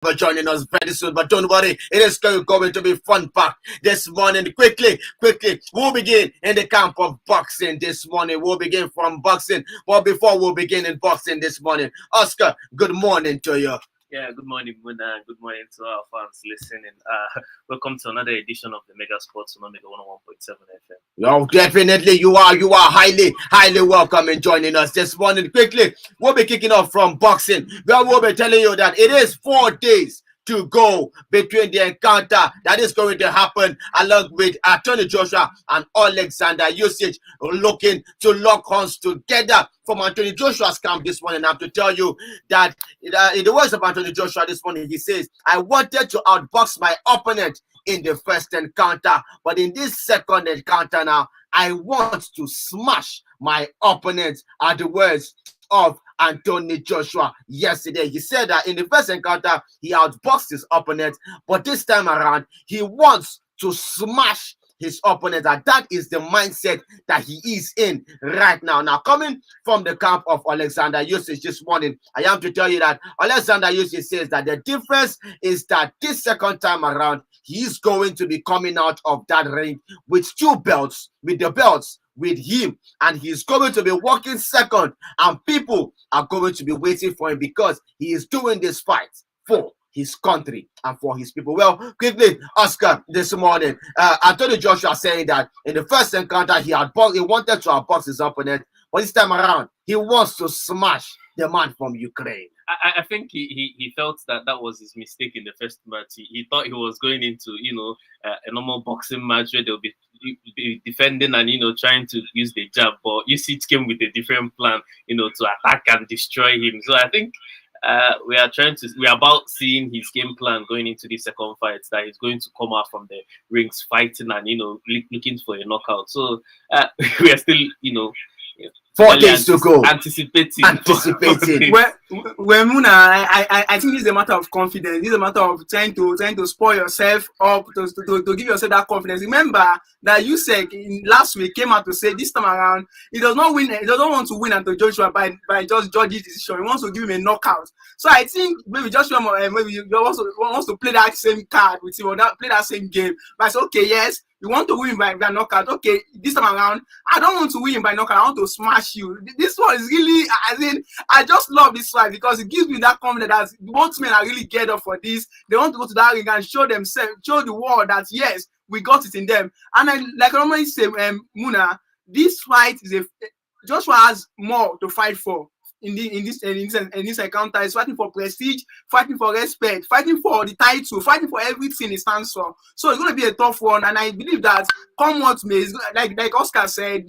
be joining us very soon. But don't worry, it is going to be fun packed this morning. Quickly, we'll begin in the camp of boxing this morning. We'll begin from boxing. But before we'll begin in boxing this morning, Oscar, good morning to you. Yeah, good morning, Muna. Good morning to our fans listening. Welcome to another edition of the Mega Sports on Omega 101.7 FM. Oh, definitely, you are highly welcome in joining us this morning. Quickly, we'll be kicking off from boxing. We'll be telling you that it is 4 days to go between the encounter that is going to happen along with Anthony Joshua and Alexander Usyk, looking to lock horns together from Anthony Joshua's camp this morning. I have to tell you that in the words of Anthony Joshua this morning, he says, I wanted to outbox my opponent in the first encounter, but in this second encounter now, I want to smash my opponent, are the words of Anthony Joshua yesterday. He said that in the first encounter, he outboxed his opponent, but this time around, he wants to smash his opponent, and that is the mindset that he is in right now. Now, coming from the camp of Alexander Usyk this morning, I am to tell you that Alexander Usyk says that the difference is that this second time around, he is going to be coming out of that ring with two belts, with him, and he's going to be walking second, and people are going to be waiting for him because he is doing this fight for his country and for his people. Well, quickly, Oscar, this morning, Anthony Joshua saying that in the first encounter he wanted to outbox his opponent, but this time around he wants to smash the man from Ukraine. I think he felt that was his mistake in the first match. He thought he was going into a normal boxing match where they'll be defending and trying to use the jab, but Usyk came with a different plan to attack and destroy him. So I think we are about seeing his game plan going into the second fight, that he's going to come out from the rings fighting and looking for a knockout. So we are still 4 days to go. Anticipating. Well, Muna, I think this is a matter of confidence. This is a matter of trying to spoil yourself up, to give yourself that confidence. Remember that Usyk last week came out to say this time around he does not win. He doesn't want to win Anthony Joshua by just judge's decision. He wants to give him a knockout. So I think maybe Joshua maybe also wants to play that same card with him, or play that same game. But I say, okay, yes, you want to win by knockout. Okay, this time around, I don't want to win by knockout. I want to smash you. This one is really, I just love this fight because it gives me that confidence that both men are really geared up for this. They want to go to that ring and show themselves, show the world that yes, we got it in them. And like I normally say, Muna, this fight is Joshua has more to fight for. In this encounter, is fighting for prestige, fighting for respect, fighting for the title, fighting for everything he stands for. So it's going to be a tough one, and I believe that come what may, like Oscar said,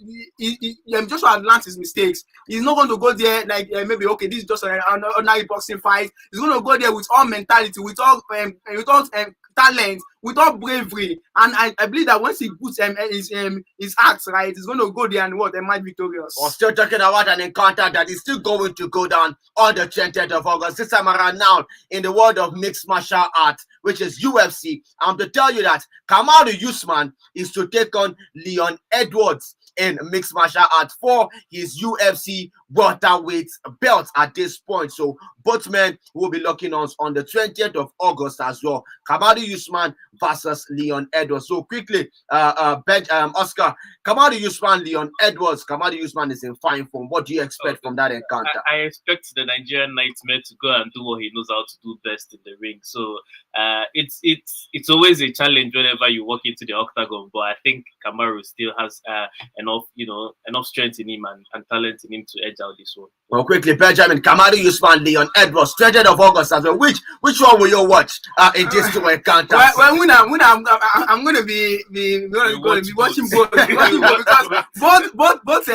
Joshua has learned his mistakes. He's not going to go there maybe okay, this is just an ordinary boxing fight. He's going to go there with all mentality, with all talent, with all bravery, and I believe that once he puts his acts right, he's going to go there and emerge victorious. We're still talking about an encounter that is still going to go down on the 20th of August. This time around now, in the world of mixed martial arts, which is UFC, I'm to tell you that Kamaru Usman is to take on Leon Edwards in mixed martial arts for his UFC welterweight belt at this point. So both men will be locking on the 20th of August as well. Kamaru Usman versus Leon Edwards. So quickly, Oscar, Kamaru Usman, Leon Edwards. Kamaru Usman is in fine form. What do you expect from that encounter? I expect the Nigerian Nightmare to go and do what he knows how to do best in the ring. So it's always a challenge whenever you walk into the octagon, but I think Kamaru still has enough strength in him and talent in him to edge out this one. Well, quickly, Benjamin, Kamaru Usman, Leon Edwards, 20th of August as well. Which one will you watch in these two encounters? Well, I'm going to be watching both because both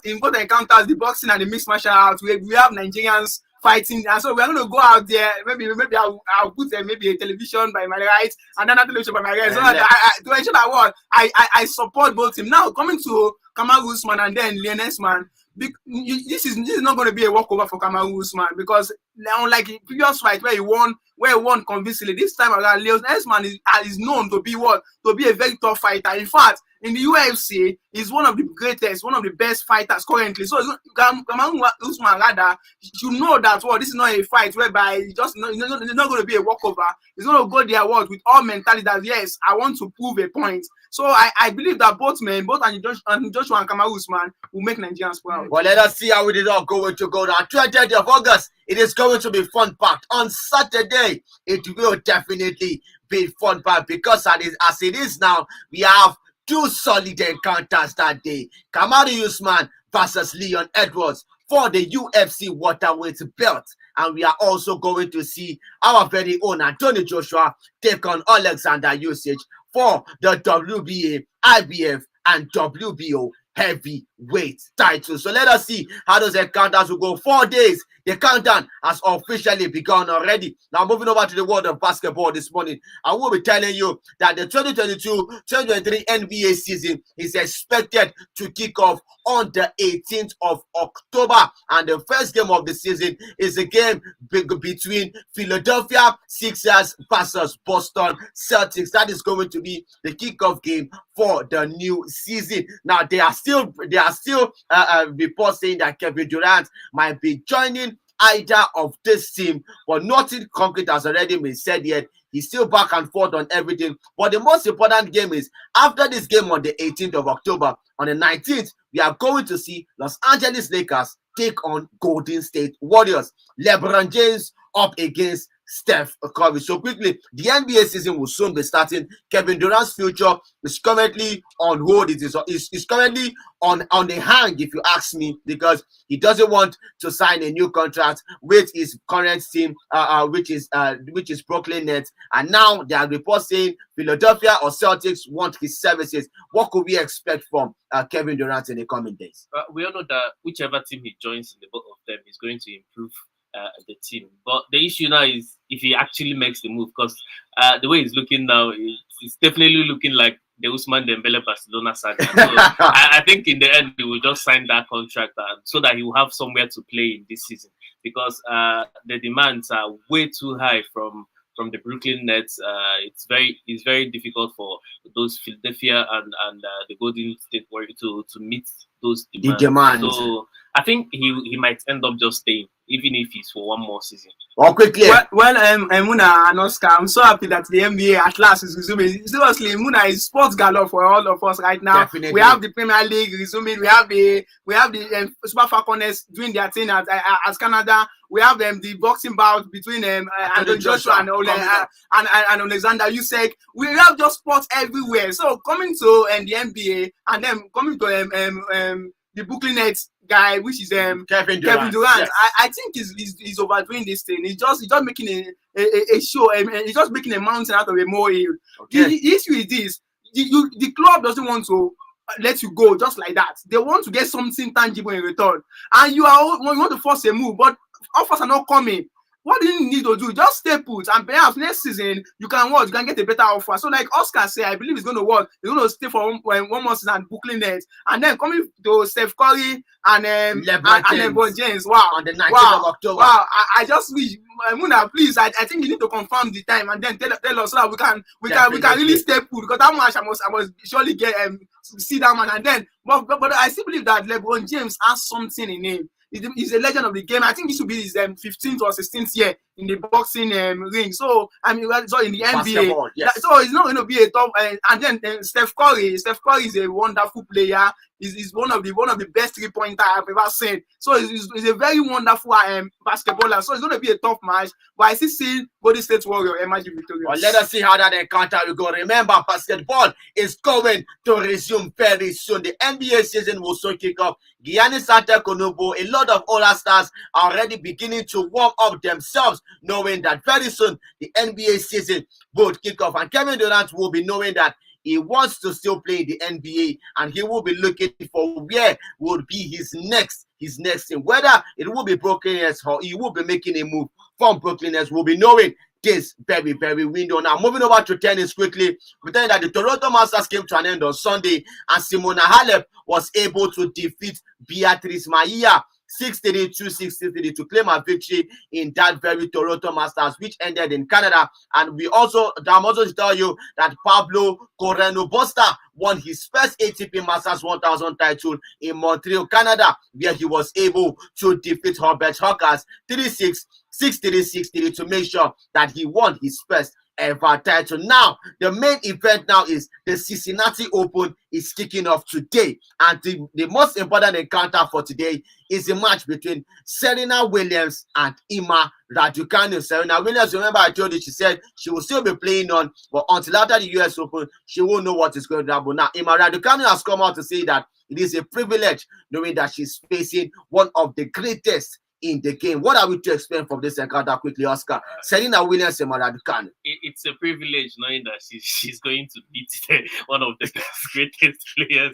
in both encounters, the boxing and the mixed martial arts, we have Nigerians fighting, and so we're going to go out there. Maybe I'll put maybe a television by my right and another television by my right, so that to ensure that I support both teams. Now coming to Kamaru Usman and then Leon Edwards, this is not going to be a walkover for Kamaru Usman, because unlike the previous fight where he won convincingly, this time around Leon Edwards is known to be a very tough fighter. In fact, in the UFC, he's one of the greatest, one of the best fighters currently. So Kamaru Usman rather, you know that this is not a fight whereby it's not going to be a walkover. He's going to go there with all mentality that yes, I want to prove a point. So I believe that both men, both Joshua and Kamaru Usman, will make Nigerians proud. Well, let us see how it is all going to go now. 20th of August, it is going to be fun-packed. On Saturday, it will definitely be fun-packed because as it is now, we have two solid encounters that day. Kamaru Usman versus Leon Edwards for the UFC welterweight belt. And we are also going to see our very own Anthony Joshua take on Alexander Usyk for the WBA, IBF, and WBO heavyweight titles. So let us see how those encounters will go. 4 days. The countdown has officially begun already. Now moving over to the world of basketball this morning, I will be telling you that the 2022-2023 NBA season is expected to kick off on the 18th of October. And the first game of the season is a game between Philadelphia Sixers versus Boston Celtics. That is going to be the kickoff game for the new season. Now there are still reports saying that Kevin Durant might be joining either of this team, but nothing concrete has already been said yet. He's still back and forth on everything. But the most important game is after this game on the 18th of October, on the 19th, we are going to see Los Angeles Lakers take on Golden State Warriors. LeBron James up against Steph Curry. So quickly, the NBA season will soon be starting. Kevin Durant's future is currently on hold. It is currently on the hang, if you ask me, because he doesn't want to sign a new contract with his current team, which is Brooklyn Nets. And now there are reports saying Philadelphia or Celtics want his services. What could we expect from Kevin Durant in the coming days? We all know that whichever team he joins in the both of them is going to improve the team. But the issue now is if he actually makes the move, because the way he's looking now, it's definitely looking like the Usman Dembele Barcelona saga. So I think in the end, he will just sign that contract so that he will have somewhere to play in this season, because the demands are way too high from the Brooklyn Nets. It's very difficult for those Philadelphia and the Golden State Warriors to meet those demands. So I think he might end up just staying, even if it's for one more season. Well, quickly. Muna and Oscar, I'm so happy that the NBA at last is resuming. Seriously, Muna is sports galore for all of us right now. Definitely. We have the Premier League resuming. We have the Usyk Falconets doing their thing as Canada. We have the boxing bout between Anthony Joshua and Alexander Usyk. We have just sports everywhere. So coming to the NBA and then coming to the Brooklyn Nets guy, which is Kevin Durant. Yes. I think he's overdoing this thing. He's just making a show. He's just making a mountain out of a molehill. Okay. The issue is this: the club doesn't want to let you go just like that. They want to get something tangible in return, and you want to force a move, but offers are not coming. What do you need to do? Just stay put, and perhaps next season you can get a better offer. So, like Oscar said, I believe he's going to work. He's going to stay for one more season at Brooklyn Nets, and then coming to Steph Curry and LeBron James. Wow, on the 19th of October. Wow, I just wish Muna, please. I think you need to confirm the time and then tell us so that we can really stay put, because that match I must surely get see that man, and then but I still believe that LeBron James has something in him. He's a legend of the game. I think this should be his 15th or 16th year in the boxing ring. So so in the NBA, yes. So it's not going to be a top. And then Steph Curry is a wonderful player. He's one of the best 3-pointer I've ever seen. So he's a very wonderful basketballer. So it's going to be a tough match. But I still see Golden State Warriors emerging victorious. Well, let us see how that encounter will go. Remember, basketball is going to resume very soon. The NBA season will soon kick off. Giannis Antetokounmpo, a lot of older stars are already beginning to warm up themselves, knowing that very soon the NBA season will kick off. And Kevin Durant will be knowing that he wants to still play the NBA, and he will be looking for where would be his next team. Whether it will be Brooklyn Nets or he will be making a move from Brooklyn Nets, will be knowing this very, very window. Now, moving over to tennis quickly, we tell you that the Toronto Masters came to an end on Sunday, and Simona Halep was able to defeat Beatrice Maia 6-3, 2-6, to claim a victory in that very Toronto Masters, which ended in Canada. And I'm also to tell you that Pablo Correno Busta won his first ATP Masters 1000 title in Montreal, Canada, where he was able to defeat Herbert Hawkins 3-6, 6-3, 6-3 to make sure that he won his first ever title. Now, the main event now is the Cincinnati Open is kicking off today. And the most important encounter for today is the match between Serena Williams and Emma Raducanu. Serena Williams, remember I told you, she said she will still be playing on, but until after the US Open, she won't know what is going to happen. Now, Emma Raducanu has come out to say that it is a privilege knowing that she's facing one of the greatest in the game. What are we to explain from this encounter quickly, Oscar? Serena Williams and Raducanu. It's a privilege knowing that she's going to beat one of the greatest players.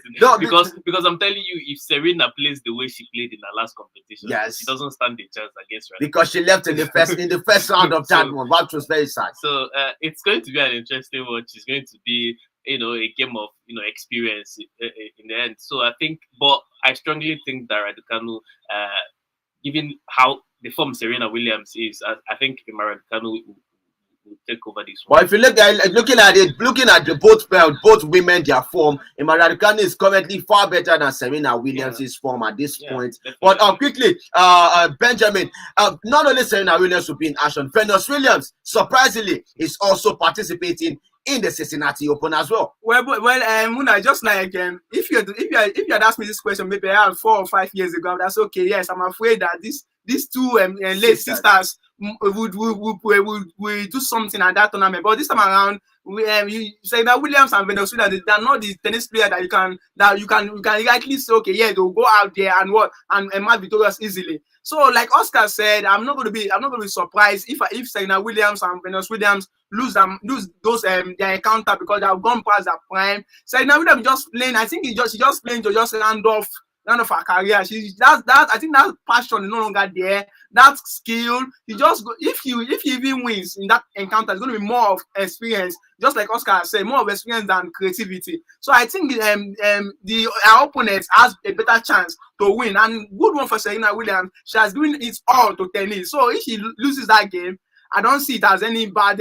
Because I'm telling you, if Serena plays the way she played in her last competition, yes, she doesn't stand a chance against Raducanu. Because she left in the first round of that one, which was very sad. So it's going to be an interesting watch. It's going to be a game of experience in the end. So I think, but I strongly think that Raducanu, given how the form Serena Williams is, I think Emma Raducanu will take over this one. Well, if you looking at the both women, their form, Emma Raducanu is currently far better than Serena Williams' form at this point. Definitely. But quickly, Benjamin, not only Serena Williams will be in action, Venus Williams, surprisingly, is also participating in the Cincinnati Open as well. Well, Muna, just like if you had asked me this question maybe 4 or 5 years ago, that's okay. Yes, I'm afraid that these two late sisters would do something at that tournament. But this time around, you say that Williams and Venus Williams, they are not the tennis player that you can likely say, okay, yeah, they'll go out there and emerge victorious easily. So, like Oscar said, I'm not going to be surprised if Serena Williams and Venus Williams lose those their encounter because they have gone past their prime. Serena Williams just playing. I think she just playing to just round off her career. I think that passion is no longer there. That skill, if he even wins in that encounter, it's going to be more of experience. Just like Oscar said, more of experience than creativity. So I think our opponent has a better chance to win. And good one for Serena Williams. She has given it all to tennis. So if she loses that game, I don't see it as any bad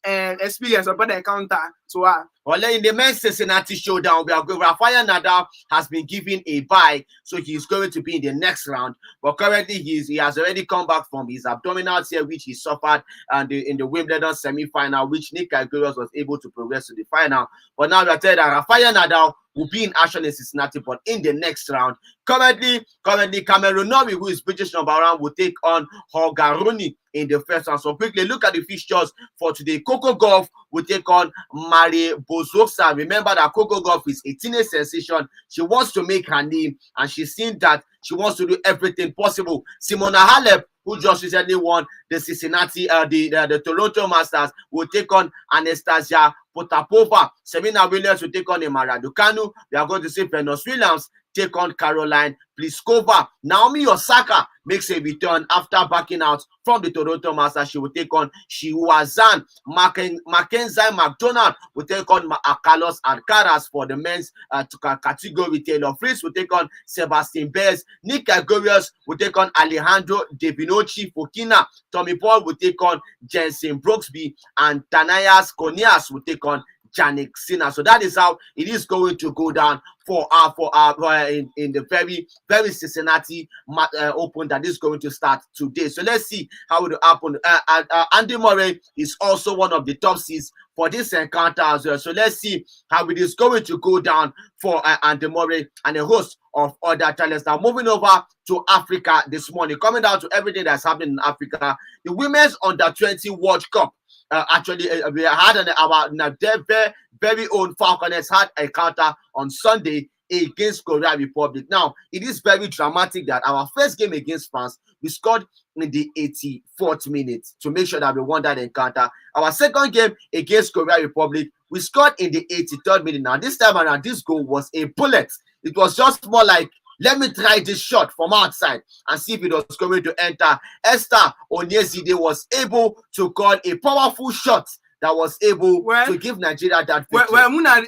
experience or bad encounter to her. Well, in the men's Cincinnati showdown, Rafael Nadal has been given a bye, so he's going to be in the next round. But currently, he has already come back from his abdominal tear, which he suffered in the Wimbledon semi-final, which Nick Kyrgios was able to progress to the final. But now we are telling that Rafael Nadal will be in action in Cincinnati, but in the next round. Currently, Cameron Norrie, who is British #1, will take on Holger Rune in the first round. So quickly look at the fixtures for today. Coco Gauff will take on Marie Bozoksa. Remember that Coco Gauff is a teenage sensation. She wants to make her name, and she's seen that she wants to do everything possible. Simona Halep, who just recently won the Cincinnati, the Toronto Masters, will take on Anastasia Potapova. Serena Williams will take on Emma Raducanu. We are going to see Venus Williams take on Caroline Pliskova. Naomi Osaka makes a return after backing out from the Toronto Masters. She will take on Shiwa Zhang. Mackenzie McDonald will take on Carlos Alcaraz for the men's category. Taylor Fritz will take on Sebastian Baez. Nick Kyrgios will take on Alejandro De Vinocchi Fokina. Tommy Paul will take on Jensen Brooksby, and Tanayas Konias will take on Jannik Sinner. So that is how it is going to go down for in the very Cincinnati Open that is going to start today. So let's see how it will happen. Andy Murray is also one of the top seeds for this encounter as well. So let's see how it is going to go down for Andy Murray and a host of other talents. Now moving over to Africa this morning, coming down to everything that's happening in Africa, the Women's Under-20 World Cup. We had our very own Falconets had a counter on Sunday against Korea Republic. Now, it is very dramatic that our first game against France, we scored in the 84th minute to make sure that we won that encounter. Our second game against Korea Republic, we scored in the 83rd minute. Now, this time around, this goal was a bullet. It was just more like, let me try this shot from outside and see if it was going to enter. Esther Onyezide was able to call a powerful shot that was able to give Nigeria that victory. Well, Muna,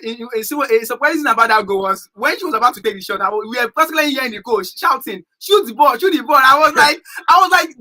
surprising about that goal was when she was about to take the shot. We were practically hearing the coach shouting, "Shoot the ball, shoot the ball!" I was like,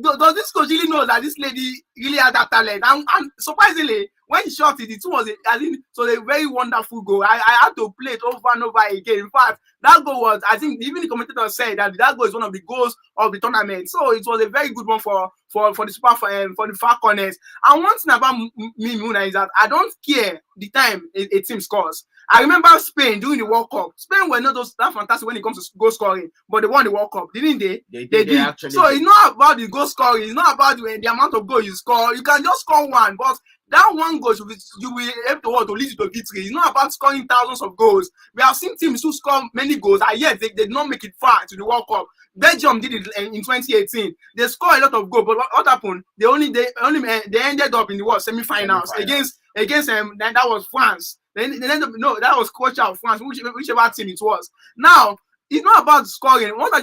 does this coach really know that this lady really has that talent? And surprisingly, when he shot it, it was a very wonderful goal. I had to play it over and over again. In fact, that goal was, I think, even the commentator said that goal is one of the goals of the tournament. So it was a very good one for the Falconets. And one thing about me, Muna, is that I don't care the time a team scores. I remember Spain during the World Cup. Spain were not that fantastic when it comes to goal scoring, but they won the World Cup, didn't they? They did. Actually so it's not about the goal scoring. It's not about the amount of goals you score. You can just score one, but that one goal you will be able to lead you to victory. It's not about scoring thousands of goals. We have seen teams who score many goals, and yet they did not make it far to the World Cup. Belgium did it in 2018. They scored a lot of goals, but what happened? They ended up in the semi-finals against that was France. That was Croatia of France, whichever team it was. Now it's not about scoring. What I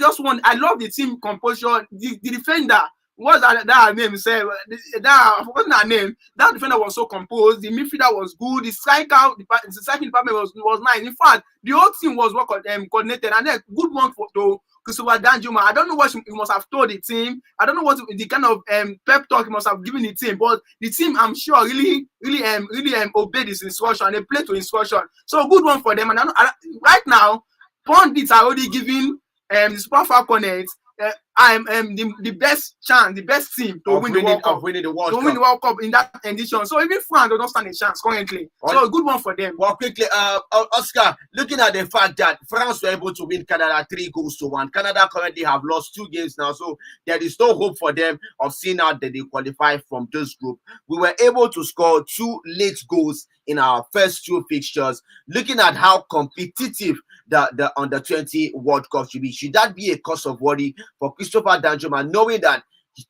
love the team composure. The defender. What's that name? I forgot her name. That defender was so composed. The midfielder was good. The striking department was nice. In fact, the whole team was well coordinated, and then good one to Christopher Danjuma. I don't know what he must have told the team. I don't know what the kind of pep talk he must have given the team. But the team, I'm sure, really obeyed his instruction. And they played to instruction. So good one for them. And right now, pundits are already giving the Super Falconets the best chance, the best team to win the World Cup in that edition. So even France don't stand a chance currently. So a good one for them. Well, quickly, Oscar, looking at the fact that France were able to win Canada 3-1. Canada currently have lost 2 games now, so there is no hope for them of seeing out that they qualify from this group. We were able to score 2 late goals in our first 2 fixtures. Looking at how competitive the under-20 World Cup should that be a cause of worry for Christopher Danjuma, knowing that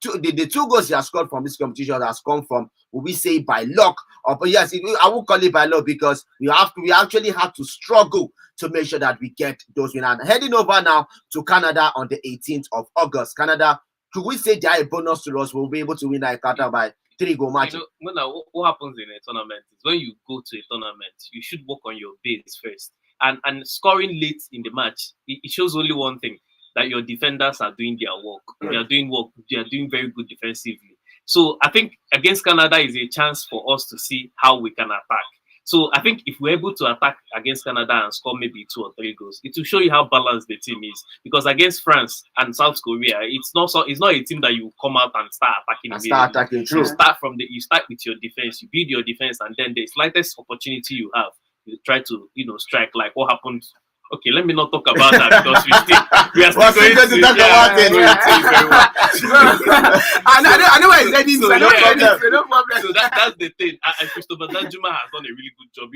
the 2 goals he has scored from this competition has come from, will we say, by luck? But yes, I won't call it by luck, because we actually have to struggle to make sure that we get those winners. Heading over now to Canada on the 18th of August. Canada, could we say they are a bonus to us? We'll be able to win that Qatar by 3-goal match. What happens in a tournament is when you go to a tournament, you should work on your base first. And scoring late in the match, it shows only one thing, that your defenders are doing their work. They are doing work. They are doing very good defensively. So I think against Canada is a chance for us to see how we can attack. So I think if we're able to attack against Canada and score maybe 2 or 3 goals, it will show you how balanced the team is. Because against France and South Korea, it's not a team that you come out and start attacking. You start with your defense. You build your defense, and then the slightest opportunity you have, you try to strike, like what happened. Okay, let me not talk about that, because we are still going to talk about it. I know where it's heading. No problem. So that's the thing. And Christopher Danjuma has done a really good job,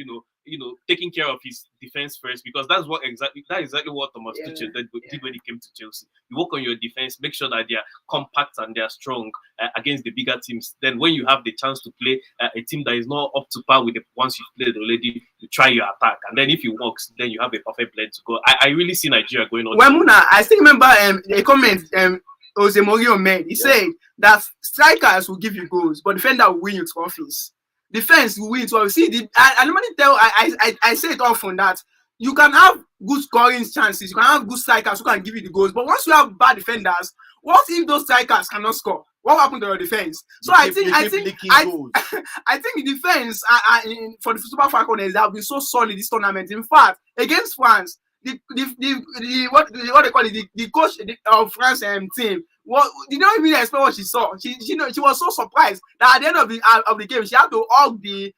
taking care of his defense first, because that's exactly what Thomas Tuchel did when he came to Chelsea. You work on your defense, make sure that they are compact and they are strong against the bigger teams. Then when you have the chance to play a team that is not up to par with the ones you've played already, you try your attack, and then if it works, then you have a perfect blend to go. I really see Nigeria going on. Well, Muna, I still remember a comment Jose Mourinho made. He said that strikers will give you goals, but defender will win you trophies. Defense will win trophies. See, I normally I say it often that you can have good scoring chances, you can have good strikers who can give you the goals, but once you have bad defenders, what if those strikers cannot score? What happened to your defense? So I think the defense for the Super Falconets, they have been so solid this tournament. In fact, against France, the coach of France team, did not even expect what she saw. She was so surprised that at the end of the game, she had to hug the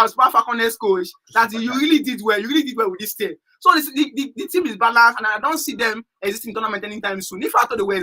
Super Falconets coach that you really did well. You really did well with this team. So the team is balanced, and I don't see them existing in tournament anytime soon. If I thought they were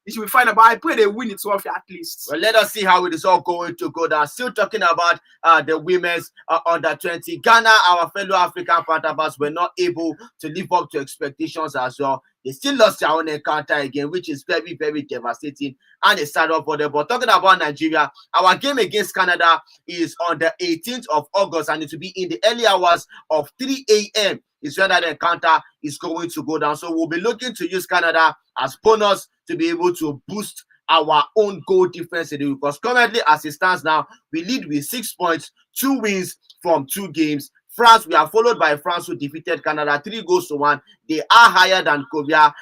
it should be fine, but I pray they win it trophy at least. Well, let us see how it is all going to go down. Still talking about the women's under-20. Ghana, our fellow African counterparts, were not able to live up to expectations as well. They still lost their own encounter again, which is very, very devastating and a sad one for them. But talking about Nigeria, our game against Canada is on the 18th of August, and it will be in the early hours of 3 a.m. is when that encounter is going to go down. So we'll be looking to use Canada as bonus to be able to boost our own goal difference today, because currently, as it stands now, we lead with 6 points, 2 wins from 2 games. France, we are followed by France, who defeated Canada 3-1. They are higher than Korea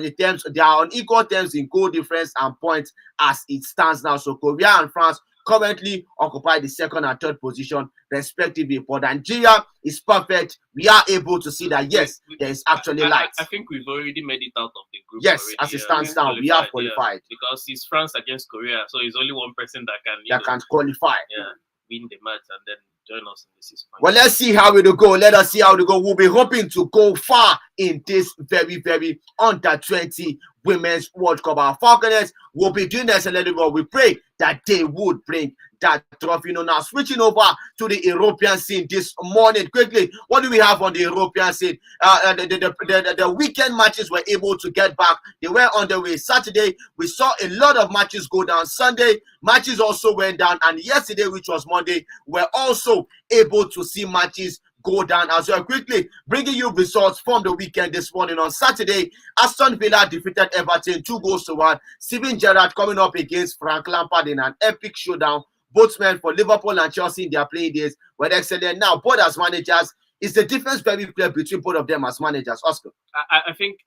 in terms. They are on equal terms in goal difference and points as it stands now. So Korea and France currently occupy the 2nd and 3rd position respectively. But Nigeria is perfect. We are able to see that yes, there is actually light. I think we've already made it out of the group. Yes, already. as it stands now, we have qualified. Because it's France against Korea, so it's only one person that can qualify. Yeah, win the match and then join us in the 6 points. Well, let's see how it will go. Let us see how it will go. We'll be hoping to go far in this very, very under-20 Women's World Cup. Our Falconets will be doing this a little bit. We pray that they would bring that trophy. Now, switching over to the European scene this morning. Quickly, what do we have on the European scene? The weekend matches were able to get back. They were on the way. Saturday, we saw a lot of matches go down. Sunday, matches also went down. And yesterday, which was Monday, we're also able to see matches go down as well. Quickly bringing you results from the weekend this morning. On Saturday, Aston Villa defeated Everton 2-1. Steven Gerrard coming up against Frank Lampard in an epic showdown. Both men for Liverpool and Chelsea in their playing days were excellent. Now, both as managers, is the difference very clear between both of them as managers, Oscar? I think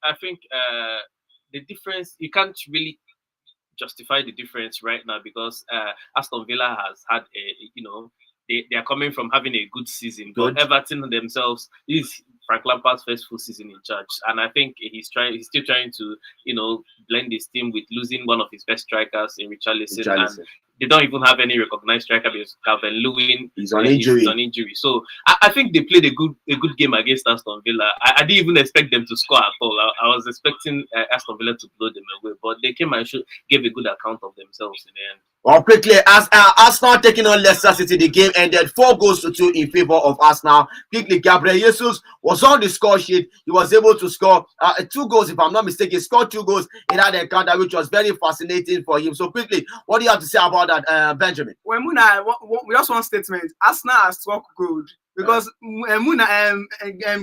the difference, you can't really justify the difference right now because Aston Villa has had they are coming from having a good season. But Everton themselves is Frank Lampard's first full season in charge, and I think he's still trying to blend his team with losing one of his best strikers in Richarlison. And they don't even have any recognized striker because Calvin Lewin is on injury. So I think they played a good game against Aston Villa. I didn't even expect them to score at all. I was expecting Aston Villa to blow them away, but they came and gave a good account of themselves in the end. Well, quickly, as Arsenal taking on Leicester City, the game ended 4-2 in favor of Arsenal. Quickly, Gabriel Jesus was on the score sheet. He was able to score 2 goals, if I'm not mistaken. He scored 2 goals in that encounter, which was very fascinating for him. So quickly, what do you have to say about that, Benjamin? Well, Muna, just one statement. Arsenal has struck gold because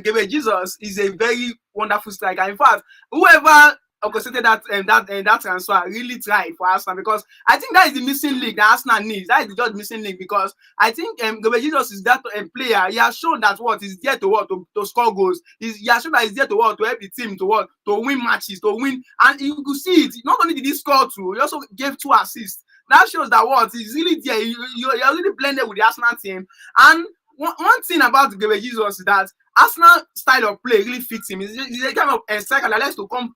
Gabriel Jesus is a very wonderful striker. In fact, whoever orchestrated that transfer really tried for Arsenal, because I think that is the missing link that Arsenal needs. That is the just missing link, because I think Gabriel Jesus is that player. He has shown that he's there to score goals. He has shown that he's there to help the team to win matches, to win. And you could see it. Not only did he score 2, he also gave 2 assists. That shows that he's really there. You're really blended with the Arsenal team. And one thing about Gabriel Jesus is that Arsenal style of play really fits him. He's a kind of striker that likes to come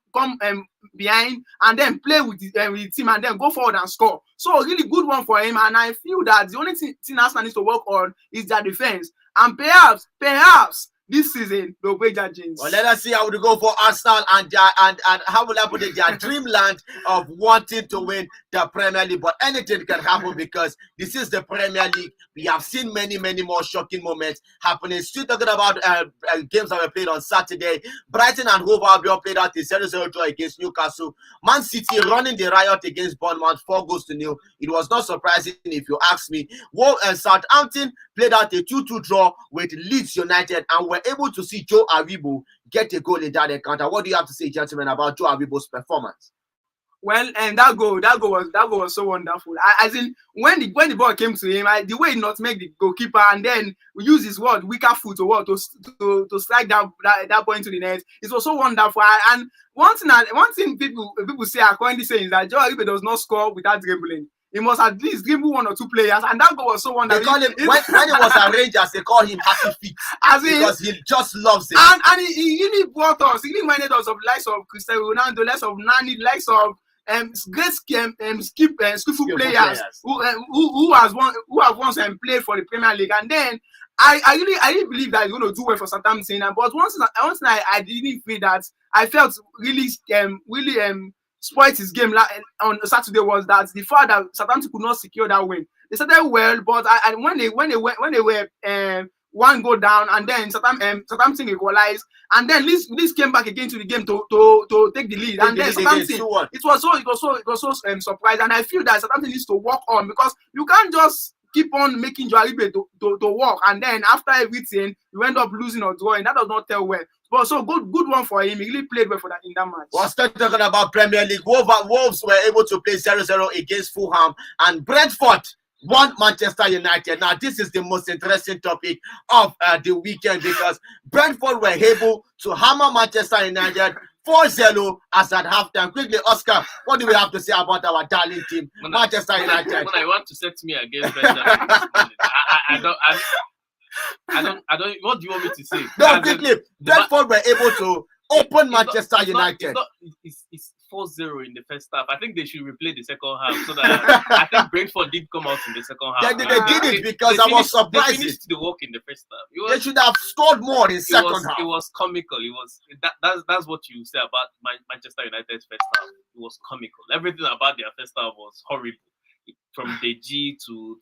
behind and then play with the team and then go forward and score. So a really good one for him. And I feel that the only thing Arsenal needs to work on is their defense. And perhaps this season they'll break that jinx. Well, let us see how we go for Arsenal and how will I put it, their dreamland of wanting to win the Premier League. But anything can happen because this is the Premier League. We have seen many more shocking moments happening. Still talking about games that were played on Saturday. Brighton and Hove Albion played out a 0-0 draw against Newcastle. Man City running the riot against Bournemouth 4-0. It was not surprising if you ask me. Southampton played out a 2-2 draw with Leeds United and were able to see Joe Aribo get a goal in that encounter. What do you have to say, gentlemen, about Joe Aribo's performance? Well, and that goal was so wonderful. As in, when the ball came to him, the way he not make the goalkeeper and then we use his weaker foot to strike that ball into the net. It was so wonderful. And one thing people say are currently saying is that Joe Aribo does not score without dribbling. He must at least dribble 1 or 2 players, and that goal was so wonderful. They call him when he was at Rangers, they call him Happy Feet because he just loves it. And he really brought us. He really reminded us of the likes of Cristiano Ronaldo, likes of Nani, likes of great skillful players who have once played for the Premier League. And then I really believe that he's going to do well for Southampton. But once I didn't feel that I felt really spoiled his game on Saturday was that the fact that Southampton could not secure that win. They started well, but when they were 1 goal down, and then Southampton equalized, and then Leeds came back again to the game to take the lead, and then Southampton it was so surprised, and I feel that Southampton needs to work on, because you can't just keep on making Joe Aribo to work, and then after everything you end up losing or drawing. That does not tell well. But so good one for him. He really played well for that in that match. We're still talking about Premier League. Wolves were able to play 0-0 against Fulham, and Brentford won Manchester United. Now, this is the most interesting topic of the weekend, because Brentford were able to hammer Manchester United 4-0 as at halftime. Quickly, Oscar, what do we have to say about our darling team, Manchester United? When I want to set me against Benjamin this morning, I don't. What do you want me to say? No, quickly, Brentford were able to open Manchester United. It's 4-0 in the first half. I think they should replay the second half, so that I think Brentford did come out in the second half. They did it because I was surprised. They finished the work in the first half. They should have scored more in second half. It was comical. It was that's what you say about Manchester United's first half. It was comical. Everything about their first half was horrible. From the G to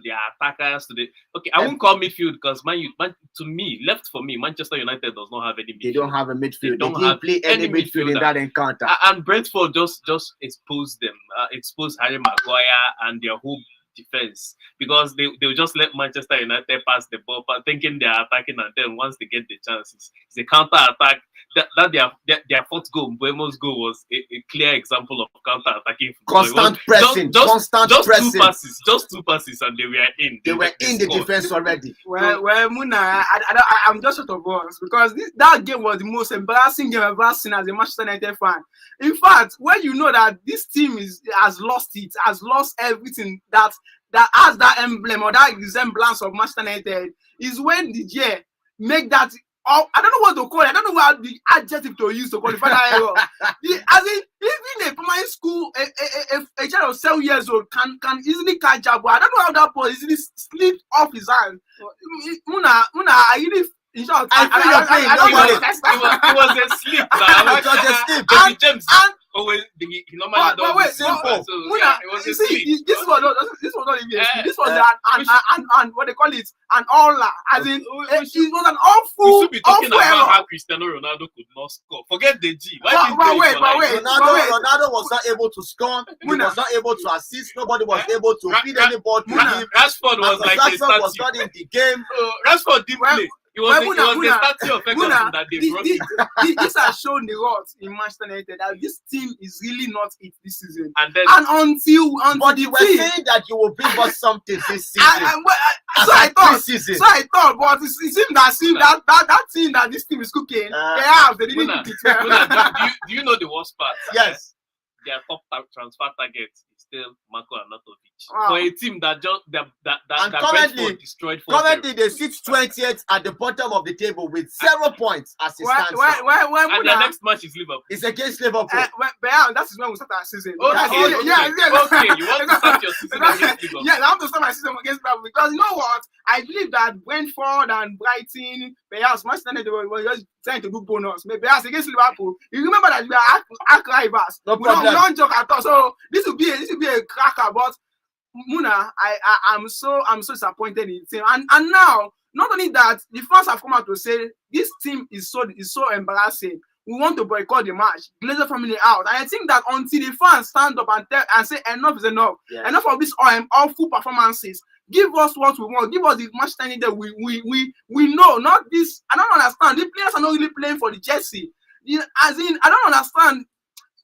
their attackers to the I won't call midfield because to me, left for me, Manchester United does not have any midfield. They don't have a midfield. They don't didn't play any midfield in that encounter. And Brentford just exposed them, exposed Harry Maguire and their whole defense, because they'll just let Manchester United pass the ball, but thinking they're attacking, and then once they get the chances, it's a counter attack. That their fourth goal, Buemo's goal, was a clear example of counter attacking. Constant pressing, just pressing. Just two passes, and they were in. They were in the defense already. Well, Muna, I'm just short of words, because that game was the most embarrassing game I've ever seen as a Manchester United fan. In fact, when you know that this team has lost everything that has that emblem or that resemblance of Manchester United, is when the year make that. Oh, I don't know what to call it. I don't know what the adjective to use to qualify that error. As in, even a primary school, a child of 7 years old can easily catch up. But I don't know how that ball easily slipped off his hand. Muna, I really. In short, I feel your pain. It was a slip. It was a slip. James. He normally does simple. So it was a slip. This was not even a slip. This was an what they call it, an aula. As in, it was an awful. We should be talking about how Cristiano Ronaldo could not score. Forget the G. Wait. Ronaldo was not able to score. He was not able to assist. Nobody was able to feed any ball to him. Rashford was like a statue. Was not in the game. Rashford didn't play. It was the statue of Ferguson that they brought. This has shown the rot in Manchester United that this team is really not it this season. And but you were saying that you will bring us something this season. So I thought, but it seems that team that this team is cooking, they didn't cook it. Do you know the worst part? Yes. Their top transfer target is still Marco Arnautovic. For a team that Brentford destroyed. Currently, they sit 20th at the bottom of the table with 0 points as it stands. And their next match is Liverpool. It's against Liverpool. That is when we start our season. Okay, you want to start your season against Liverpool? Yeah, I have to start my season against Liverpool, because you know what? I believe that Brentford and Brighton, perhaps Manchester United were just trying to do bonus. Perhaps against Liverpool, you remember that we are arch rivals. No problem. We don't joke at all. So this will be a cracker. But Muna, I'm so disappointed in the team. And now, not only that, the fans have come out to say this team is so embarrassing. We want to boycott the match. Glazer family out. And I think that until the fans stand up and say enough is enough, enough of these awful performances. Give us what we want. Give us the match time that we know. Not this. I don't understand. The players are not really playing for the jersey. As in, I don't understand.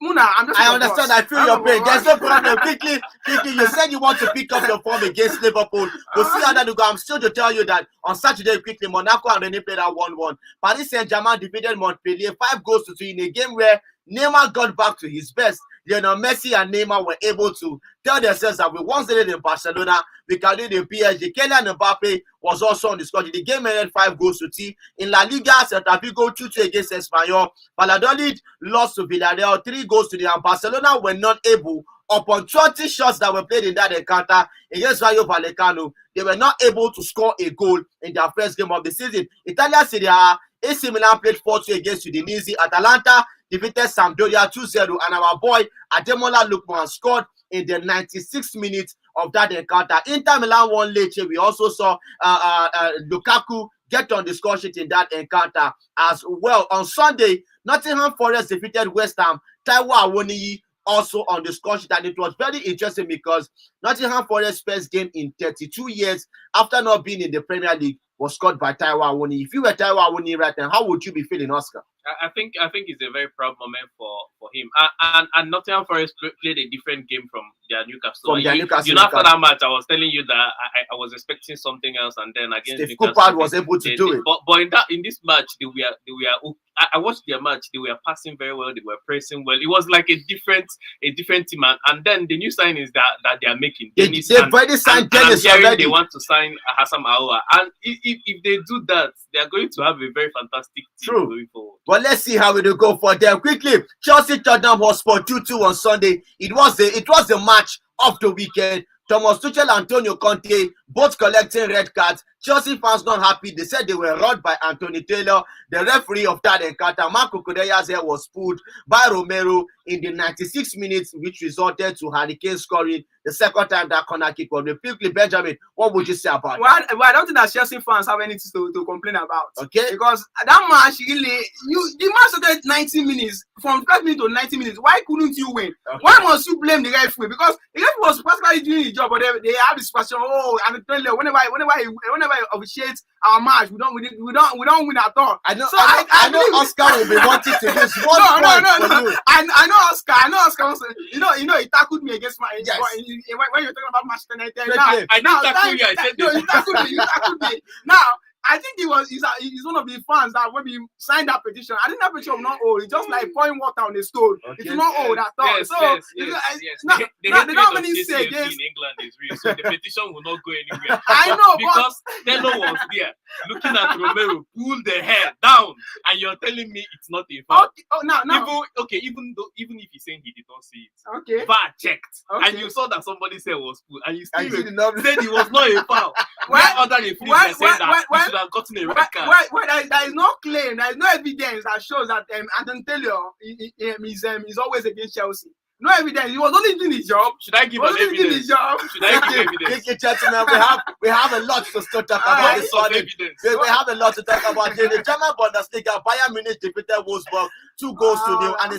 Muna, I understand. I feel your pain. There's no problem. Quickly. You said you want to pick up your form against Liverpool. We'll see how that will go. I'm still to tell you that on Saturday, quickly, Monaco and Rennes played at 1-1. Paris Saint-Germain defeated Montpellier 5-2 in a game where Neymar got back to his best. Messi and Neymar were able to tell themselves that we once did it in Barcelona, we can do it in PSG. Kylian Mbappe was also on the squad. The game ended 5-2. In La Liga, Celta Vigo 2-2 against Espanyol. Valladolid lost to Villarreal 3-0, and Barcelona were not able, upon 20 shots that were played in that encounter against Rayo Vallecano, they were not able to score a goal in their first game of the season. Italia Serie A, AC Milan played 4-2 against Udinese. Atalanta defeated Sampdoria 2-0, and our boy Ademola Lookman scored in the 96th minute of that encounter. Inter Milan won Lecce. We also saw Lukaku get on the score sheet in that encounter as well. On Sunday, Nottingham Forest defeated West Ham. Taiwo Awoniyi also on the score sheet, and it was very interesting because Nottingham Forest's first game in 32 years after not being in the Premier League was scored by Taiwo Awoniyi. If you were Taiwo Awoniyi right now, how would you be feeling, Oscar? I think it's a very proud moment for him. And Nottingham Forest played a different game from their Newcastle. After that match, I was telling you that I was expecting something else, and then against Steve Cooper was able to do it. But in this match, they were. I watched their match. They were passing very well. They were pressing well. It was like a different team. And then the new signings that they are making. They've already signed Dennis already. They want to sign Hassam Aoua, and if they do that, they are going to have a very fantastic team going forward. But let's see how it will go for them. Quickly, Chelsea Tottenham Hotspur 2-2 on Sunday. It was the match of the weekend. Thomas Tuchel and Antonio Conte both collecting red cards. Chelsea fans not happy. They said they were robbed by Anthony Taylor, the referee of that encounter. Marco Correa's hair was pulled by Romero in the 96 minutes, which resulted to Harry Kane scoring the second time that corner kick was quickly. Benjamin, what would you say about that? Well, I don't think that Chelsea fans have anything to complain about. Okay. Because that match, really, the match started 90 minutes. From 5 minutes to 90 minutes. Why couldn't you win? Okay. Why must you blame the referee? Because the referee was practically doing his job, but they have this question. Oh, and whenever he officiates our match, we don't win at all. I know. So I know Oscar will be wanting to use one point for you. I know Oscar. You know, he tackled me against my. Yes. When you're talking about Manchester United, I didn't tackle you. I said no. You tackled me. Now. I think he's one of the fans that when he signed that petition, I think that petition was not old. It's just like pouring water on the stone. Okay. It's not old at all. Yes, so yes. They don't really say against in England is real, so the petition will not go anywhere. I know because Taylor was there looking at Romero, pull the hair down, and you're telling me it's not a foul. Okay. Oh, now. Even if he's saying he did not see it, okay. VAR checked, and you saw that somebody's hair was pulled, and you still said it was not a foul. Where other referees said that he should have gotten a red card. There is no claim, there is no evidence that shows that Anthony Taylor is always against Chelsea. No evidence. He was only doing his job. Should I give an evidence? Should I give evidence? Okay, gentlemen, we have a lot to talk about this morning. We have a lot to talk about. In the German Bundesliga, Bayern Munich defeated Wolfsburg 2-0, and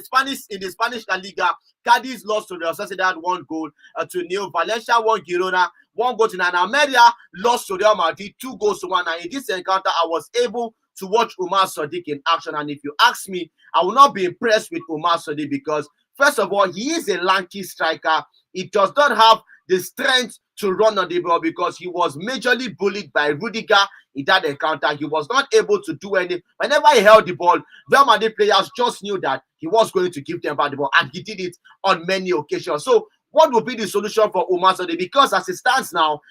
in the Spanish La Liga, Cadiz lost to Real Sociedad 1-0. Valencia won Girona 1-0 and Almeria lost to Real Madrid 2-1. And in this encounter, I was able to watch Umar Sadiq in action. And if you ask me, I will not be impressed with Umar Sadiq because, first of all, he is a lanky striker. He does not have the strength to run on the ball because he was majorly bullied by Rudiger in that encounter. He was not able to do anything. Whenever he held the ball, Real Madrid players just knew that he was going to give them back the ball, and he did it on many occasions. So what will be the solution for Umar Sadiq? Because as it stands now,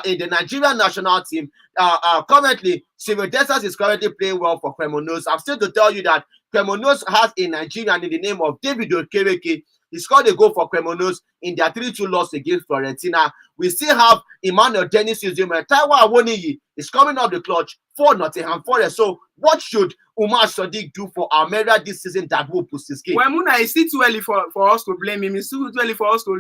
in the Nigerian national team, currently, Cyril Dessers is currently playing well for Cremonese. I'm still to tell you that Cremonese has a Nigerian in the name of David Okereke. He scored a goal for Cremonese in their 3-2 loss against Fiorentina. We still have Emmanuel Dennis Uzoma. Taiwo Awoniyi is coming up the clutch for Nottingham Forest. So what should Umar Sadiq do for Almeria this season that will boost his game? Well, Muna, it's still too early for us to blame him. It's still too early for us to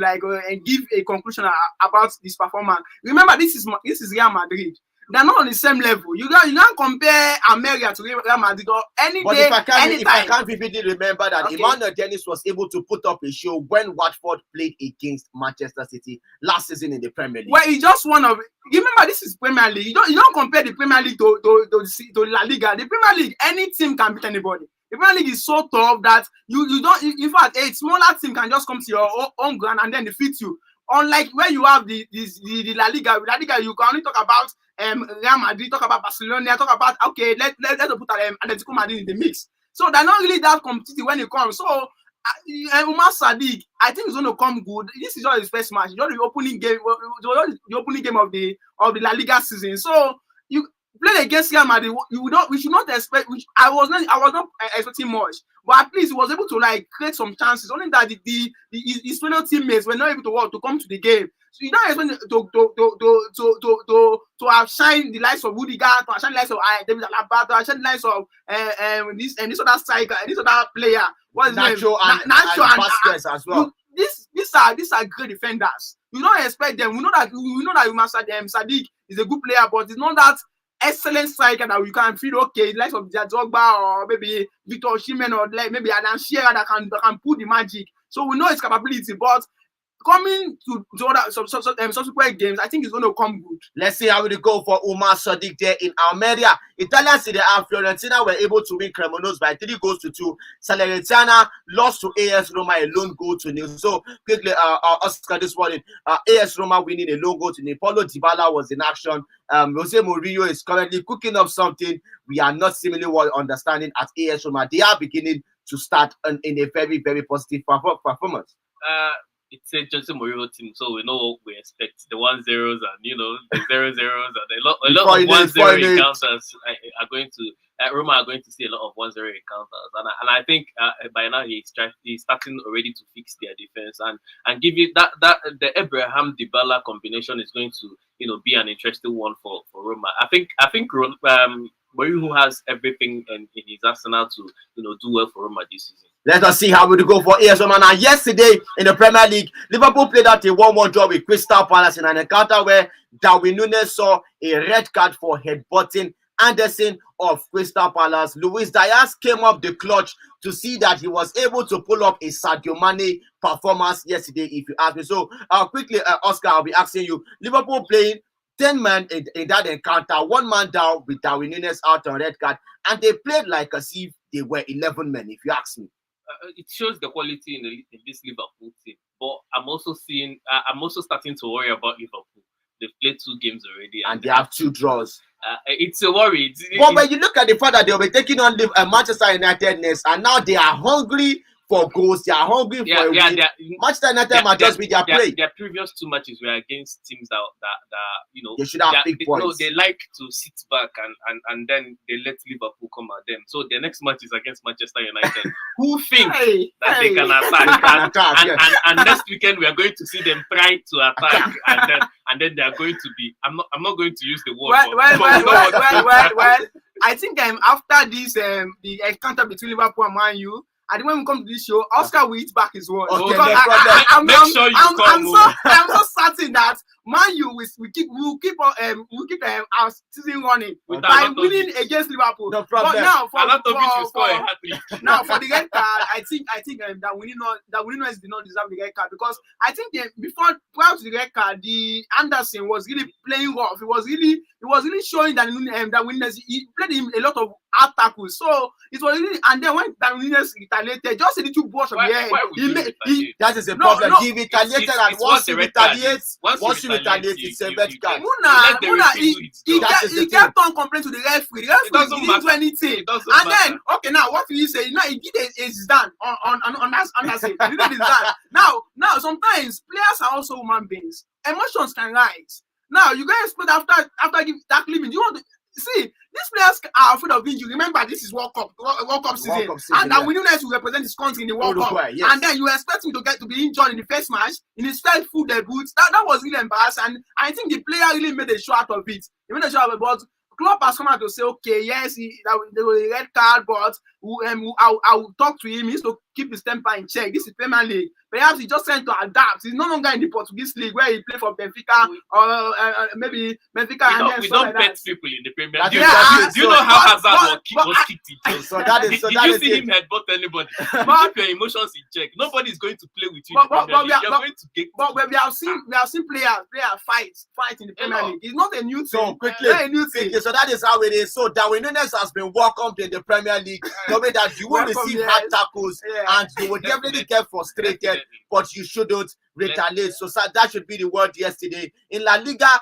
give a conclusion about this performance. Remember, this is Real Madrid. They're not on the same level. You can't compare Almeria to Real Madrid or any day, anytime. If I can't vividly remember that Emmanuel Dennis was able to put up a show when Watford played against Manchester City last season in the Premier League. Well, he just one of. Remember, this is Premier League. You don't compare the Premier League to La Liga. The Premier League, any team can beat anybody. The Premier League is so tough that you don't. In fact, a smaller team can just come to your own ground and then defeat you. Unlike where you have the La Liga, you can only talk about Real Madrid, talk about Barcelona, talk about let's put Atletico Madrid in the mix. So they're not really that competitive when it comes. So Umar Sadiq, I think it's going to come good. This is just his first match. It's just the opening game of the La Liga season. So you play against Real Madrid. We should not expect. I was not expecting much, but at least he was able to create some chances. Only that his fellow teammates were not able to come to the game. So you don't expect to have shined the lights of Rudiger, to have shined the lights of David Alaba, to have shined the lights of this other striker, this other player. What is Nacho and Vasquez as well. These are great defenders. You don't expect them. We know that Umar Sadiq is a good player, but it's not that excellent striker that we can feel okay, like of Drogba or maybe Victor Osimhen or maybe Alan Shearer that can pull the magic. So we know his capability, but coming to other subsequent games, I think it's going to come good. Let's see how it go for Umar Sadiq there in Almeria. Italian Serie A, Fiorentina were able to win Cremonese by 3-2. Salernitana lost to AS Roma a lone goal to nil. So quickly, Oscar this morning, AS Roma winning a lone goal to nil. Paulo Dybala was in action. Jose Mourinho is currently cooking up something we are not seemingly well understanding at AS Roma. They are beginning to start in a very, very positive performance. It's a Jose Mourinho team, so we know what we expect. The 1-0s and the 0-0s and a lot of 1-0 encounters are going to. Roma are going to see a lot of 1-0 encounters, and I think by now he's starting already to fix their defense and give it that the Abraham Dybala combination is going to be an interesting one for Roma. I think Mourinho has everything in his arsenal to do well for Roma this season. Let us see how we go for AS Roma. Now, yesterday in the Premier League, Liverpool played out a 1-1 draw with Crystal Palace in an encounter where Darwin Núñez saw a red card for headbutting Anderson of Crystal Palace. Luis Diaz came up the clutch to see that he was able to pull up a Sadio Mane performance yesterday, if you ask me. So, quickly, Oscar, I'll be asking you, Liverpool playing 10 men in that encounter, 1 man down with Darwin Núñez out on red card, and they played like as if they were 11 men, if you ask me. It shows the quality in this Liverpool team, but I'm also starting to worry about Liverpool. They've played 2 games already, and they have 2 draws. It's a worry. But when you look at the fact that they'll be taking on Manchester United next, and now they are hungry for goals, they are hungry for a win. Manchester United might just be their play. Their previous 2 matches were against teams that they should have big points. No, they like to sit back and then they let Liverpool come at them. So their next match is against Manchester United, who think that they can attack. And next weekend we are going to see them try to attack, and then they are going to be. I'm not going to use the word. Well. I think after this the encounter between Liverpool and Man U, I think when we come to this show, Oscar will hit back his word. Okay, I'm so certain that Man U will keep our season running by winning against Liverpool. No problem. But now for the red card, I think that Darwin did not deserve the red card, because I think prior to the red card, the Anderson was really playing rough. He was really showing that he played him a lot of hard tackles. So it was really, and then when Darwin retaliated, just a little brush of the head. That is a problem. He retaliated, and once he retaliates, it's a red card. Muna, he kept on complaining to the referee. The referee didn't do anything. And then, okay, now what will you say? Now he did a Zidane on Anderson. He did his Zidane. Now sometimes players are also human beings. Emotions can rise. Now you guys put after tackling him. You want to see these players are afraid of injury. Remember, this is World Cup season, and that Núñez will represent his country in the World Cup. Yes. And then you expect him to be injured in the first match, in his first full debut. That was really embarrassing. And I think the player really made a show out of it. He made a show out of it, but Klopp has come out to say, okay, yes, there was a red card, but I will talk to him. He needs to keep his temper in check. This is Premier League. Perhaps he's just trying to adapt. He's no longer in the Portuguese league where he played for Benfica or maybe Benfica. We don't bet people in the Premier League. Do you know how Hazard was kicked in? So that is Did you see him headbutt anybody? Keep your emotions in check. Nobody is going to play with you in the Premier League. You're going to get. But we have seen players fight in the Premier League. It's not a new thing. So quickly, so that is how it is. So Darwin Núñez has been welcomed in the Premier League. Knowing that you will receive hard tackles and you will definitely get frustrated, but you shouldn't retaliate. So that should be the word yesterday. In La Liga,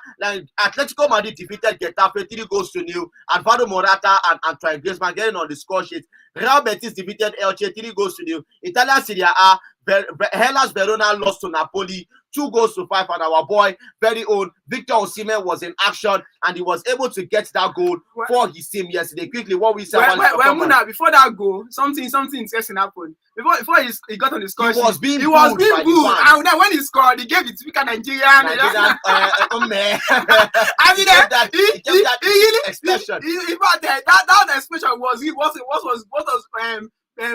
Atletico Madrid defeated Getafe 3-0. Alvaro Morata and Antoine Griezmann getting on the score sheet. Real Betis defeated Elche 3-0. Italian Serie A, Hellas Verona lost to Napoli 2-5, and our boy, very own Victor Osimhen was in action, and he was able to get that goal for his team yesterday. Quickly, what we said. Muna, before that goal, something interesting happened. Before he got on the score, he was being booed, and then when he scored, he gave the typical Nigerian. I mean, that expression. That expression was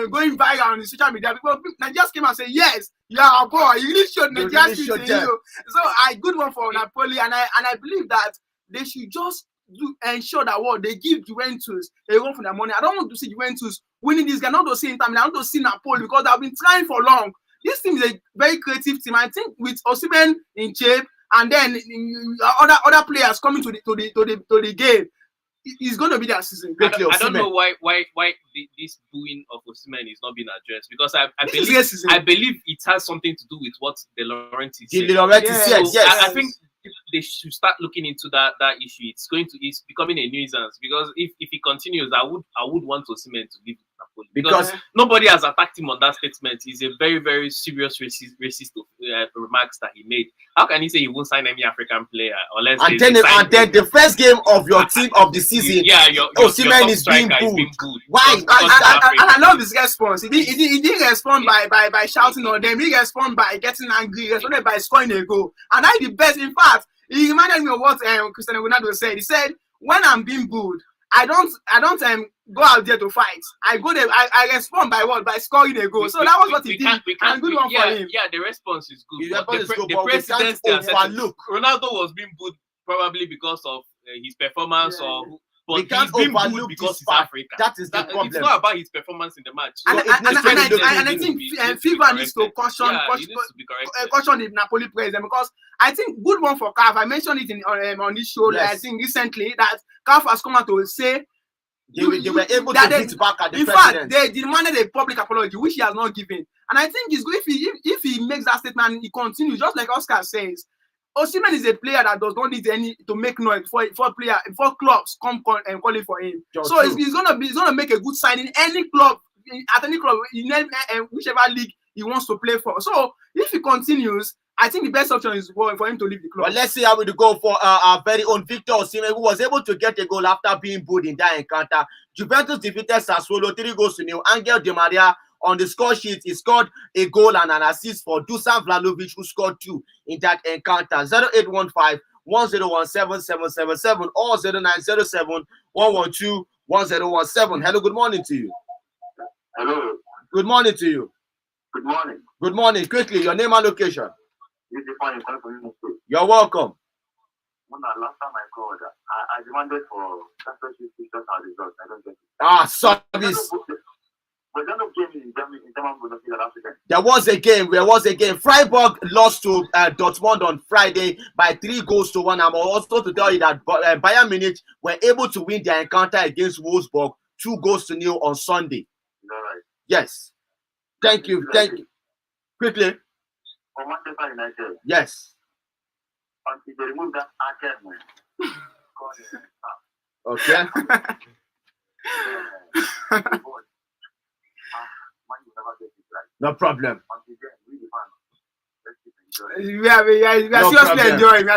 going viral on the social media, because Nigeria came and said, yes, yeah, boy, you really showed Nigeria. So good one for Napoli, and I believe that they should just ensure that they give Juventus a run for their money. I don't want to see Juventus winning this game. I don't want to see Inter Milan. I want to see Napoli, because they've been trying for long. this team is a very creative team. I think with Osimhen in shape and then other players coming to the game, it's going to be that season. I don't know why this booing of Osimhen is not being addressed, because I believe it has something to do with what De Laurentiis said. Yes. I think they should start looking into that issue. It's becoming a nuisance, because if it continues, I would want Osimhen to leave Napoli, because nobody has attacked him on that statement. It's a very, very serious racist remarks that he made. How can he say he won't sign any African player unless and then the first game of your team of the season, Osimhen is being booed. Why? And I love his response. He didn't respond by shouting on them. He responded by getting angry. He responded by scoring a goal. And that's the best. In fact, he reminded me of what Cristiano Ronaldo said. He said, "When I'm being booed, I don't go out there to fight. I go there. I respond by what? By scoring a goal." So that was what he did. And good one for him. Yeah, the response is good. The president overlook. Ronaldo was being booed probably because of his performance, but we can't overlook because he's African. That is the problem. It's not about his performance in the match. And I think FIFA needs to caution the Napoli president, because I think good one for CAF. I mentioned it on this show. I think recently that CAF has come out to say they were able to hit back at the president. In fact, they demanded a public apology, which he has not given. And I think it's good if he makes that statement and he continues, just like Oscar says. Osimhen is a player that does not need to make noise for clubs come and calling for him. So he's gonna make a good signing any club at any club in whichever league he wants to play for. So if he continues, I think the best option is for him to leave the club. But let's see how we go for our very own Victor Osimhen, who was able to get a goal after being booed in that encounter. Juventus defeated Sassuolo 3-0. Angel Di Maria on the score sheet, he scored a goal and an assist for Dusan Vlahovic, who scored 2 in that encounter. 0815-1017-777 or 0907-112-1017. Hello, good morning to you. Hello. Good morning to you. Good morning. Good morning. Quickly, your name and location. You're welcome. Last time I called, I demanded for championship pictures and results. I don't get it. Service. But there no game in German Bundesliga last weekend. There was a game. Freiburg lost to Dortmund on Friday by 3-1. I'm also to tell you that Bayern Munich were able to win their encounter against Wolfsburg 2-0 on Sunday. Is that right? Yes. Thank you. Quickly. For Manchester United. Yes. Until they remove that Okay. No problem. We are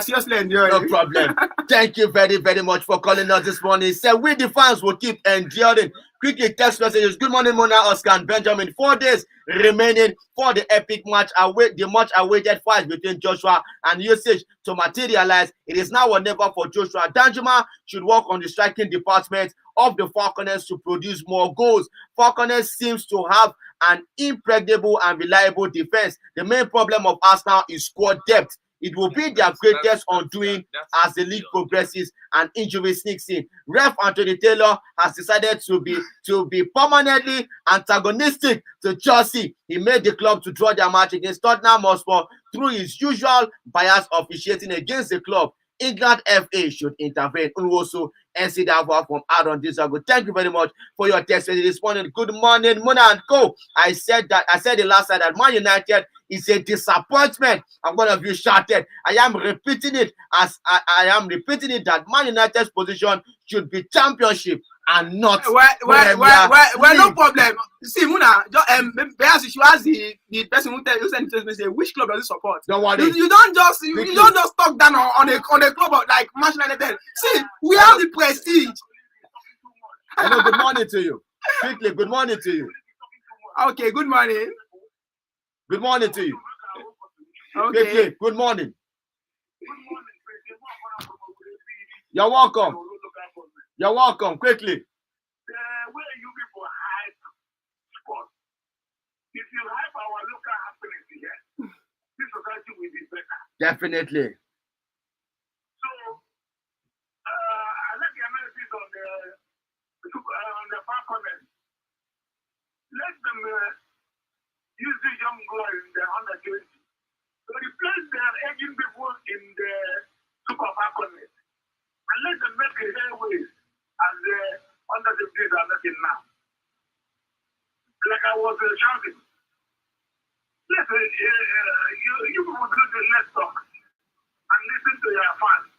seriously enjoying. No problem. Thank you very, very much for calling us this morning. Say we the fans will keep enduring. Quickly text messages. Good morning, Mona, Oscar, and Benjamin. 4 days remaining for the epic match. The much awaited fight between Joshua and Usyk to materialize. It is now or never for Joshua. Danjuma should work on the striking department of the Falconets to produce more goals. Falconets seems to have an impregnable and reliable defense. The main problem of Arsenal is squad depth. It will be their greatest undoing as the league progresses and injury sneaks in. Ref Anthony Taylor has decided to be permanently antagonistic to Chelsea. He made the club to draw their match against Tottenham Hotspur through his usual bias officiating against the club. England FA should intervene. Also, NCAA from Aaron Dizago. Thank you very much for your text this morning. Good morning, Mona and Co. I said the last time that Man United is a disappointment. And one of you shouted. I am repeating it that Man United's position should be championship and not. Well, no problem. See, Muna, perhaps you should ask the person who sent the which club does he support? Don't worry. You don't just talk down on a club like Manchester United. See, we have the prestige. Hello, good morning to you. Quickly, good morning to you. Okay, good morning. Good morning to you. Okay. Quickly, good morning. You're welcome. You're welcome. Quickly. Where you people hype sports? If you hype our local happenings here, this society will be better. Definitely. So, I like the analysis on the Falconets. Let them use the young boys in the replace their aging people in the Super Falconets and let them make a airways as the under the days are making now. Like I was shouting, yes, you people do the let's talk and listen to your fans.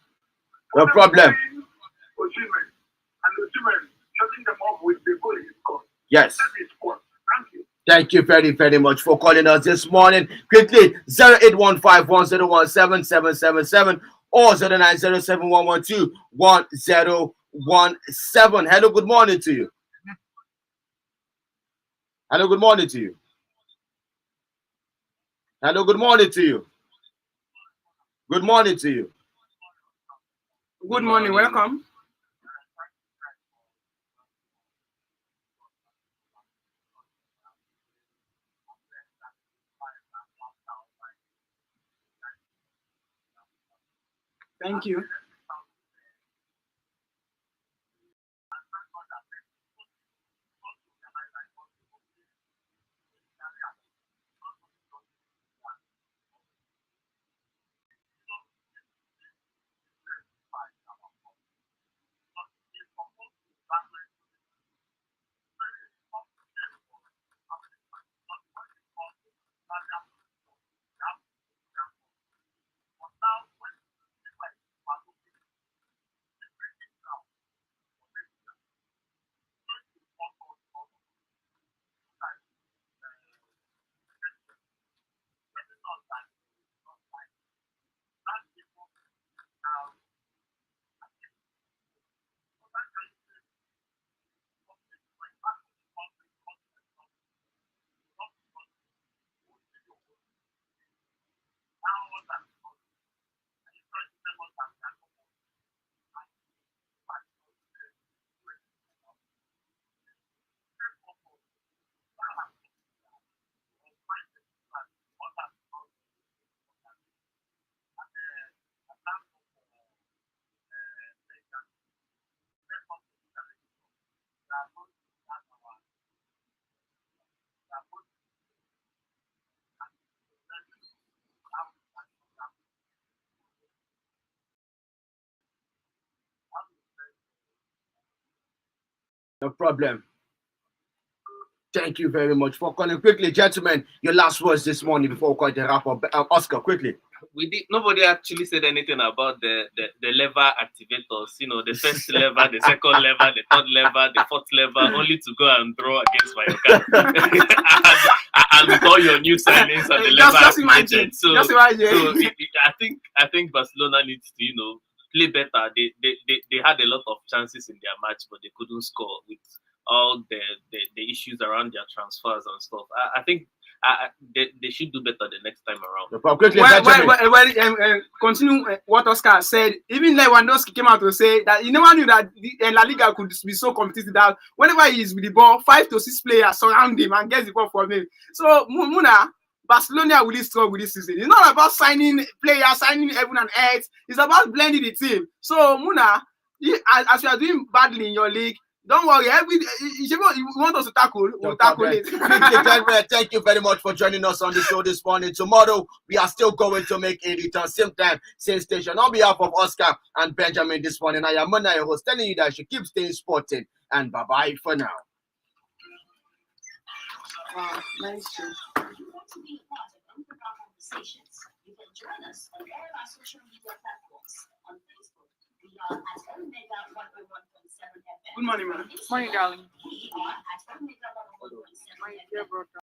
No problem. Usyk and Usyk shutting them off with the goal he scored. Yes. That is what. Thank you. Thank you very, very much for calling us this morning. Quickly, 0815-1017-777 or 0907-112-1017. Hello, good morning to you. Hello, good morning to you. Hello, good morning to you. Good morning to you. Good morning, welcome. Thank you. No problem. Thank you very much for calling. Quickly, gentlemen, your last words this morning before we call the wrap up. Oscar, quickly. Nobody actually said anything about the lever activators. You know, the first lever, the second lever, the third lever, the fourth lever, only to go and draw against Mallorca. and with all your new signings and the lever activated. So I think Barcelona needs to, play better. They had a lot of chances in their match, but they couldn't score with all the issues around their transfers and stuff. I think they should do better the next time around. Continue what Oscar said. Even Lewandowski came out to say that he never knew that La Liga could be so competitive that whenever he is with the ball, 5 to 6 players surround him and gets the ball from him. So Muna, Barcelona will struggle with this season. It's not about signing players, signing heaven and earth. It's about blending the team. So Muna, as you are doing badly in your league, don't worry. If you want us to tackle, we'll tackle it. Thank you very much for joining us on the show this morning. Tomorrow, we are still going to make a return. Same time, same station. On behalf of Oscar and Benjamin this morning, I am Mona, your host, telling you that you should keep staying sporting. And bye-bye for now. Wow, nice show. If you want to be part of Unprogram Conversations, you can join us on all our social media platforms. On Facebook, we are at Omega 101.7 FM. Good morning, man. Morning, darling. We are at Omega 101.7 FM.